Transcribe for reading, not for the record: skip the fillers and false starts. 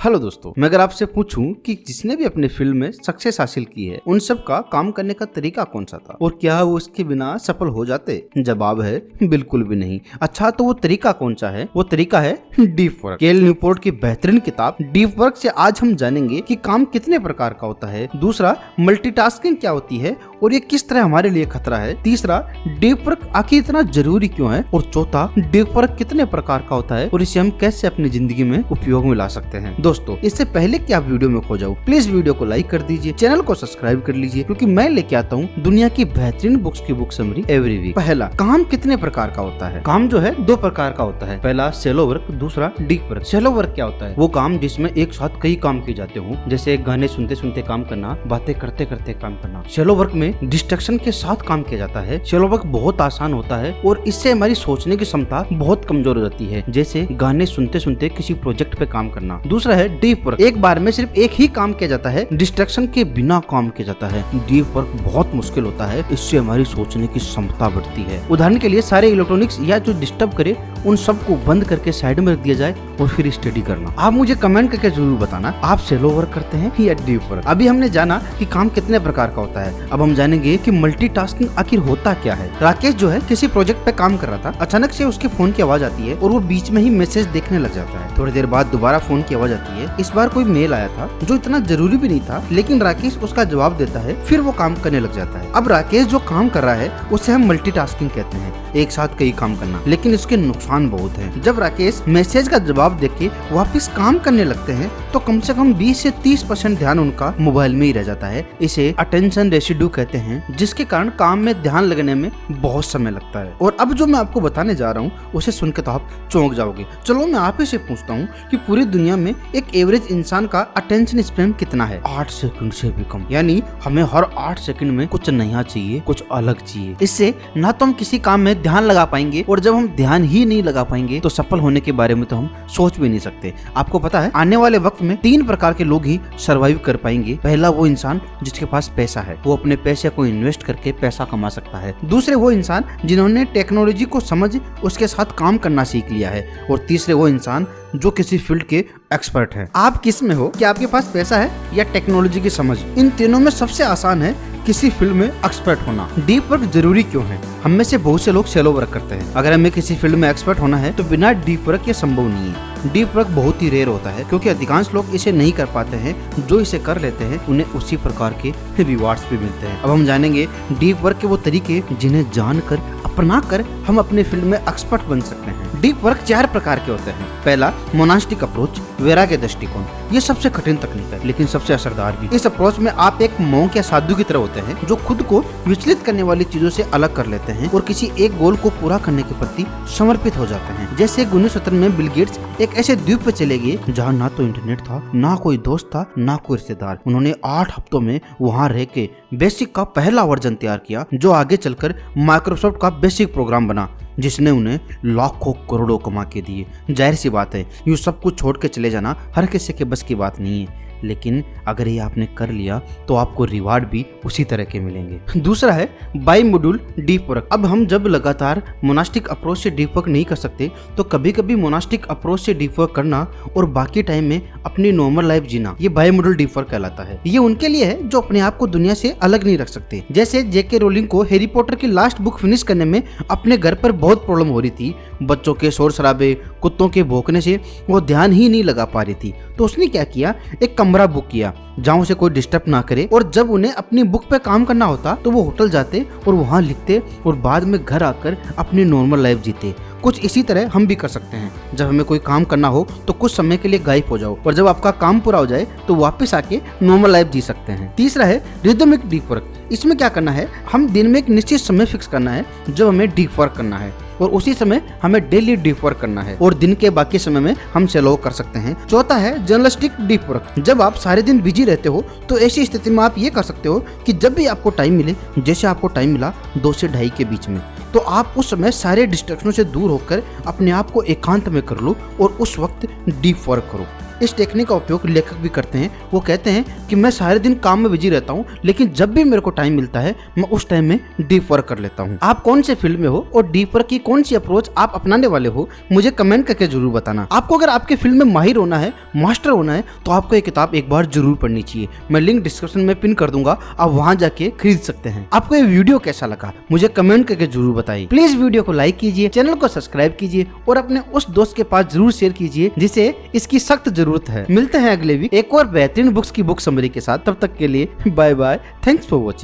Hello दोस्तों, मैं अगर आपसे पूछूं कि जिसने भी अपनी फिल्म में सक्सेस हासिल की है उन सब का काम करने का तरीका कौन सा था और क्या वो इसके बिना सफल हो जाते? जवाब है बिल्कुल भी नहीं। अच्छा, तो वो तरीका कौन सा है? वो तरीका है डीप वर्क। केल न्यूपोर्ट की बेहतरीन किताब डीप वर्क से आज हम जानेंगे कि काम कितने प्रकार का होता है। दूसरा, मल्टीटास्किंग क्या होती है और ये किस तरह हमारे लिए खतरा है। तीसरा, डीप वर्क आखिर इतना जरूरी क्यों है। और चौथा, डीप वर्क कितने प्रकार का होता है और इसे हम कैसे अपनी जिंदगी में उपयोग में ला सकते हैं। दोस्तों, इससे पहले कि आप वीडियो में खो जाओ, प्लीज वीडियो को लाइक कर दीजिए, चैनल को सब्सक्राइब कर लीजिए, क्योंकि मैं लेके आता हूँ दुनिया की बेहतरीन बुक्स की बुक समरी एवरी वीक। पहला, काम कितने प्रकार का होता है। काम जो है दो प्रकार का होता है। पहला शैलो वर्क, दूसरा डीप वर्क। शैलो वर्क क्या होता है? वो काम जिसमें एक साथ कई काम किए जाते हो, जैसे गाने सुनते सुनते काम करना, बातें करते करते काम करना। शैलो वर्क में डिस्ट्रक्शन के साथ काम किया जाता है। शैलो वर्क बहुत आसान होता है और इससे हमारी सोचने की क्षमता बहुत कमजोर हो जाती है, जैसे गाने सुनते सुनते किसी प्रोजेक्ट पे काम करना। दूसरा है डीप वर्क। एक बार में सिर्फ एक ही काम किया जाता है, डिस्ट्रक्शन के बिना काम किया जाता है। डीप वर्क बहुत मुश्किल होता है, इससे हमारी सोचने की क्षमता बढ़ती है। उदाहरण के लिए, सारे इलेक्ट्रॉनिक्स या जो डिस्टर्ब करे उन सबको बंद करके साइड में रख दिया जाए और फिर स्टडी करना। आप मुझे कमेंट करके जरूर बताना, आप शैलो वर्क करते हैं या डीप वर्क। अभी हमने जाना कि काम कितने प्रकार का होता है, अब हम जानेंगे कि मल्टीटास्किंग आखिर होता क्या है। राकेश जो है किसी प्रोजेक्ट पे काम कर रहा था, अचानक से उसके फोन की आवाज आती है और वो बीच में ही मैसेज देखने लग जाता है। थोड़ी देर बाद दोबारा फोन की आवाज आती है। इस बार कोई मेल आया था जो इतना जरूरी भी नहीं था, लेकिन राकेश उसका जवाब देता है, फिर वो काम करने लग जाता है। अब राकेश जो काम कर रहा है उसे हम मल्टीटास्किंग कहते हैं, एक साथ कई काम करना, लेकिन इसके नुकसान बहुत हैं। जब राकेश मैसेज का जवाब देख के वापस काम करने लगते हैं तो कम से कम 20 से 30% ध्यान उनका मोबाइल में ही रह जाता है। इसे अटेंशन रेसिड्यू कहते हैं, जिसके कारण काम में ध्यान लगने में बहुत समय लगता है। और अब जो मैं आपको बताने जा रहा हूँ उसे सुनकर तो आप चौंक जाओगे। चलो मैं आप ही से पूछता हूँ कि पूरी दुनिया में एक एवरेज इंसान का अटेंशन स्पैन कितना है? 8 सेकंड से भी कम। यानी हमें हर 8 सेकंड में कुछ नया चाहिए, कुछ अलग चाहिए। इससे ना तो हम किसी काम में ध्यान लगा पाएंगे, और जब हम ध्यान ही नहीं लगा पाएंगे तो सफल होने के बारे में तो हम सोच भी नहीं सकते। आपको पता है, आने वाले वक्त में 3 प्रकार के लोग ही सरवाइव कर पाएंगे। पहला, वो इंसान जिसके पास पैसा है, वो अपने पैसे को इन्वेस्ट करके पैसा कमा सकता है। दूसरे, वो इंसान जिन्होंने टेक्नोलॉजी को समझ उसके साथ काम करना सीख लिया है। और तीसरे, वो इंसान जो किसी फील्ड के एक्सपर्ट है। आप किस में हो? क्या आपके पास पैसा है या टेक्नोलॉजी की समझ? इन तीनों में सबसे आसान है किसी फील्ड में एक्सपर्ट होना। डीप वर्क जरूरी क्यों है? हम में से बहुत से लोग शैलो वर्क करते हैं। अगर हमें किसी फील्ड में एक्सपर्ट होना है तो बिना डीप वर्क ये संभव नहीं है। डीप वर्क बहुत ही रेयर होता है, क्योंकि अधिकांश लोग इसे नहीं कर पाते हैं। जो इसे कर लेते हैं उन्हें उसी प्रकार के रिवार्ड्स भी मिलते हैं। अब हम जानेंगे डीप वर्क के वो तरीके जिन्हें जानकर अपना कर हम अपने फील्ड में एक्सपर्ट बन सकते हैं। डीप वर्क 4 प्रकार के होते हैं। पहला, मोनास्टिक अप्रोच, वैराग्य दृष्टिकोण। ये सबसे कठिन तकनीक है, लेकिन सबसे असरदार भी। इस अप्रोच में आप एक मॉन्क या साधु की तरह होते हैं, जो खुद को विचलित करने वाली चीजों से अलग कर लेते हैं और किसी एक गोल को पूरा करने के प्रति समर्पित हो जाते हैं। जैसे 1917 में बिल गेट्स एक ऐसे द्वीप पे चले गए जहाँ ना तो इंटरनेट था, ना कोई दोस्त था, ना कोई रिश्तेदार। उन्होंने 8 हफ्तों में वहाँ रह के बेसिक का पहला वर्जन तैयार किया, जो आगे चलकर माइक्रोसॉफ्ट का बेसिक प्रोग्राम बना, जिसने उन्हें लाखों करोड़ों कमा के दिए। जाहिर सी बात है, यूँ सब कुछ छोड़ के चले जाना हर किसी के बस की बात नहीं है, लेकिन अगर ये आपने कर लिया तो आपको रिवार्ड भी उसी तरह के मिलेंगे। दूसरा है बाई मॉड्यूल डीप वर्क। अब हम जब लगातार मोनास्टिक अप्रोच से डीप वर्क नहीं कर सकते तो कभी कभी मोनास्टिक अप्रोच से डीप वर्क करना और बाकी टाइम में अपनी नॉर्मल लाइफ जीना, ये बाई मॉड्यूल डीप वर्क कहलाता है। ये उनके लिए है जो अपने आप को दुनिया से अलग नहीं रख सकते। जैसे जेके रोलिंग को हैरी पॉटर की लास्ट बुक फिनिश करने में अपने घर पर बहुत प्रॉब्लम हो रही थी। बच्चों के शोर शराबे, कुत्तों के भौंकने से वो ध्यान ही नहीं लगा पा रही थी। तो उसने क्या किया, एक कमरा बुक किया जहाँ उसे कोई डिस्टर्ब ना करे, और जब उन्हें अपनी बुक पे काम करना होता तो वो होटल जाते और वहाँ लिखते और बाद में घर आकर अपनी नॉर्मल लाइफ जीते। कुछ इसी तरह हम भी कर सकते हैं। जब हमें कोई काम करना हो तो कुछ समय के लिए गायब हो जाओ, और जब आपका काम पूरा हो जाए तो वापस आके नॉर्मल लाइफ जी सकते हैं। तीसरा है रिदमिक डीप वर्क। इसमें क्या करना है, हम दिन में एक निश्चित समय फिक्स करना है जब हमें डीप वर्क करना है, और उसी समय हमें डेली डीप वर्क करना है, और दिन के बाकी समय में हम शैलो कर सकते हैं। चौथा है जर्नलिस्टिक डीप वर्क। जब आप सारे दिन बिजी रहते हो तो ऐसी स्थिति में आप ये कर सकते हो कि जब भी आपको टाइम मिले, जैसे आपको टाइम मिला 2 से 2:30 के बीच में, तो आप उस समय सारे डिस्ट्रैक्शनों से दूर होकर अपने आप को एकांत में कर लो और उस वक्त डीप वर्क करो। इस टेक्निक का उपयोग लेखक भी करते हैं। वो कहते हैं कि मैं सारे दिन काम में बिजी रहता हूँ, लेकिन जब भी मेरे को टाइम मिलता है मैं उस टाइम में डीप वर्क कर लेता हूँ। आप कौन से फील्ड में हो और डीप वर्क की कौन सी अप्रोच आप अपनाने वाले हो, मुझे कमेंट करके जरूर बताना। आपको अगर आपके फील्ड में माहिर होना है, मास्टर होना है, तो आपको ये किताब एक बार जरूर पढ़नी चाहिए। मैं लिंक डिस्क्रिप्शन में पिन कर दूंगा, आप वहां जाके खरीद सकते हैं। आपको ये वीडियो कैसा लगा मुझे कमेंट करके जरूर बताइए। प्लीज वीडियो को लाइक कीजिए, चैनल को सब्सक्राइब कीजिए और अपने उस दोस्त के पास जरूर शेयर कीजिए जिसे इसकी सख्त जरूरत है। मिलते हैं अगले वीक एक और बेहतरीन बुक्स की बुक समरी के साथ। तब तक के लिए bye bye, thanks for watching.